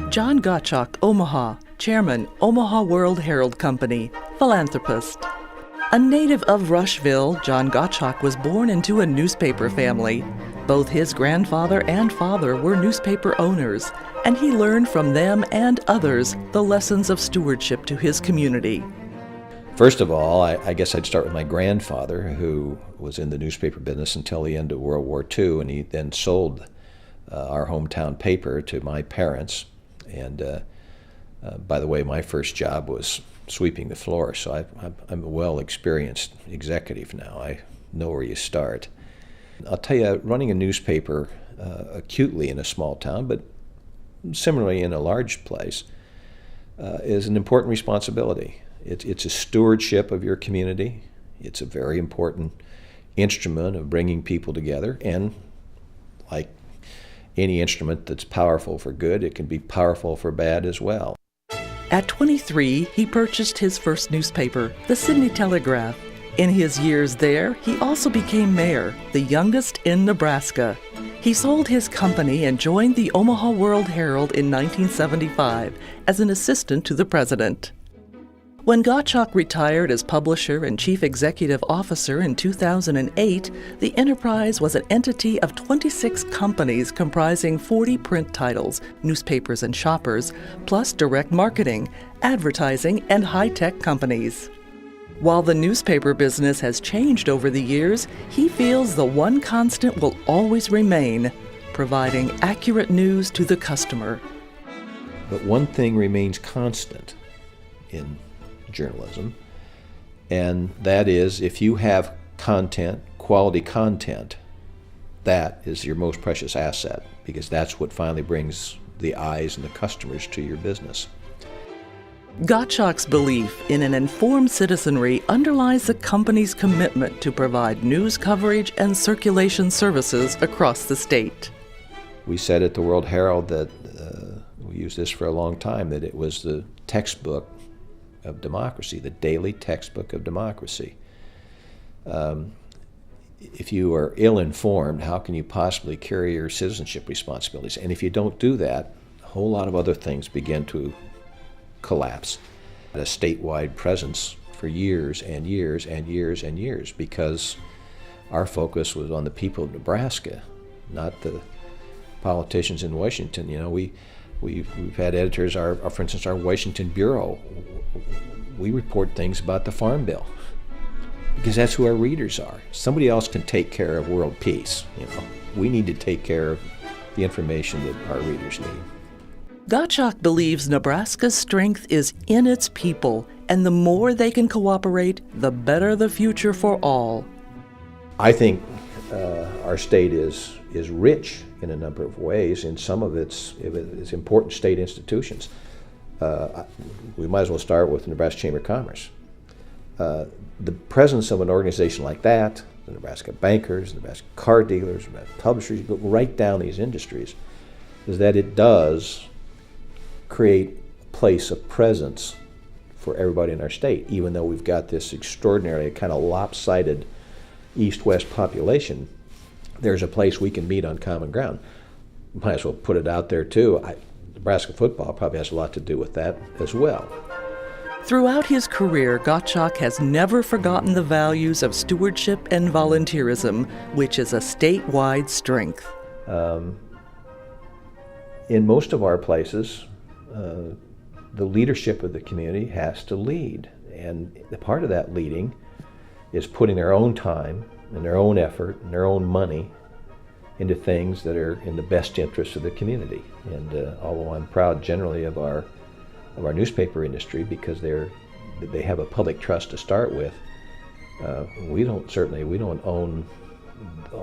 John Gottschalk, Omaha, Chairman, Omaha-World Herald Company, philanthropist. A native of Rushville, John Gottschalk was born into a newspaper family. Both his grandfather and father were newspaper owners, and he learned from them and others the lessons of stewardship to his community. First of all, I guess I'd start with my grandfather, who was in the newspaper business until the end of World War II, and he then sold our hometown paper to my parents. And by the way, my first job was sweeping the floor, so I'm a well-experienced executive now. I know where you start. I'll tell you, running a newspaper acutely in a small town, but similarly in a large place, is an important responsibility. It's a stewardship of your community. It's a very important instrument of bringing people together, and like any instrument that's powerful for good, it can be powerful for bad as well. At 23, he purchased his first newspaper, the Sydney Telegraph. In his years there, he also became mayor, the youngest in Nebraska. He sold his company and joined the Omaha-World Herald in 1975 as an assistant to the president. When Gottschalk retired as publisher and chief executive officer in 2008, the enterprise was an entity of 26 companies comprising 40 print titles, newspapers and shoppers, plus direct marketing, advertising, and high-tech companies. While the newspaper business has changed over the years, he feels the one constant will always remain: providing accurate news to the customer. But one thing remains constant in journalism, and that is, if you have content, quality content, that is your most precious asset, because that's what finally brings the eyes and the customers to your business. Gottschalk's belief in an informed citizenry underlies the company's commitment to provide news coverage and circulation services across the state. We said at the World Herald that, we used this for a long time, that it was the textbook of democracy, the daily textbook of democracy. If you are ill-informed, how can you possibly carry your citizenship responsibilities? And if you don't do that, a whole lot of other things begin to collapse. A statewide presence for years and years and years and years, because our focus was on the people of Nebraska, not the politicians in Washington. You know, we've had editors, for instance, our Washington Bureau, we report things about the Farm Bill because that's who our readers are. Somebody else can take care of world peace. You know, we need to take care of the information that our readers need. Gottschalk believes Nebraska's strength is in its people, and the more they can cooperate, the better the future for all. I think our state is rich in a number of ways. In some of it's important state institutions. We might as well start with the Nebraska Chamber of Commerce. The presence of an organization like that, the Nebraska bankers, the Nebraska car dealers, Nebraska publishers, you go right down these industries, is that it does create a place of presence for everybody in our state, even though we've got this extraordinarily kind of lopsided east-west population. There's a place we can meet on common ground. Might as well put it out there too. Nebraska football probably has a lot to do with that as well. Throughout his career, Gottschalk has never forgotten the values of stewardship and volunteerism, which is a statewide strength. In most of our places, the leadership of the community has to lead. And the part of that leading is putting their own time and their own effort and their own money into things that are in the best interest of the community. And although I'm proud generally of our newspaper industry because they have a public trust to start with, we don't own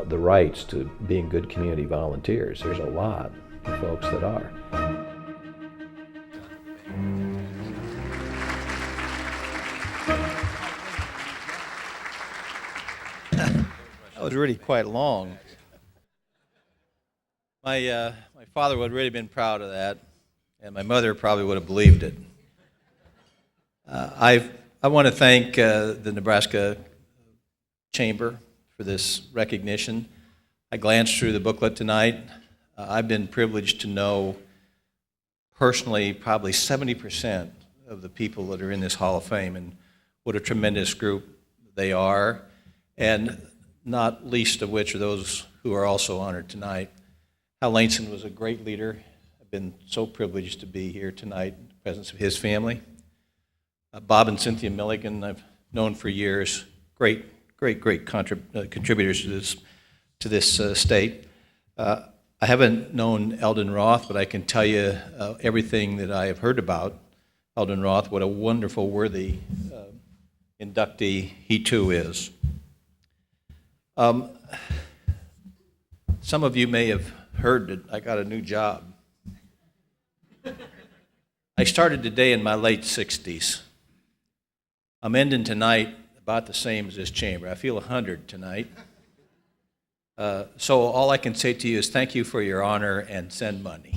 the rights to being good community volunteers. There's a lot of folks that are. That was really quite long. My father would have really been proud of that, and my mother probably would have believed it. I want to thank the Nebraska Chamber for this recognition. I glanced through the booklet tonight. I've been privileged to know personally probably 70% of the people that are in this Hall of Fame, and what a tremendous group they are, and not least of which are those who are also honored tonight. Hal Laneson was a great leader. I've been so privileged to be here tonight in the presence of his family. Bob and Cynthia Milligan, I've known for years, great contributors to this state. I haven't known Eldon Roth, but I can tell you everything that I have heard about Eldon Roth, what a wonderful, worthy inductee he too is. Some of you may have heard that I got a new job. I started today in my late 60s. I'm ending tonight about the same as this chamber. I feel 100 tonight. So all I can say to you is thank you for your honor and send money.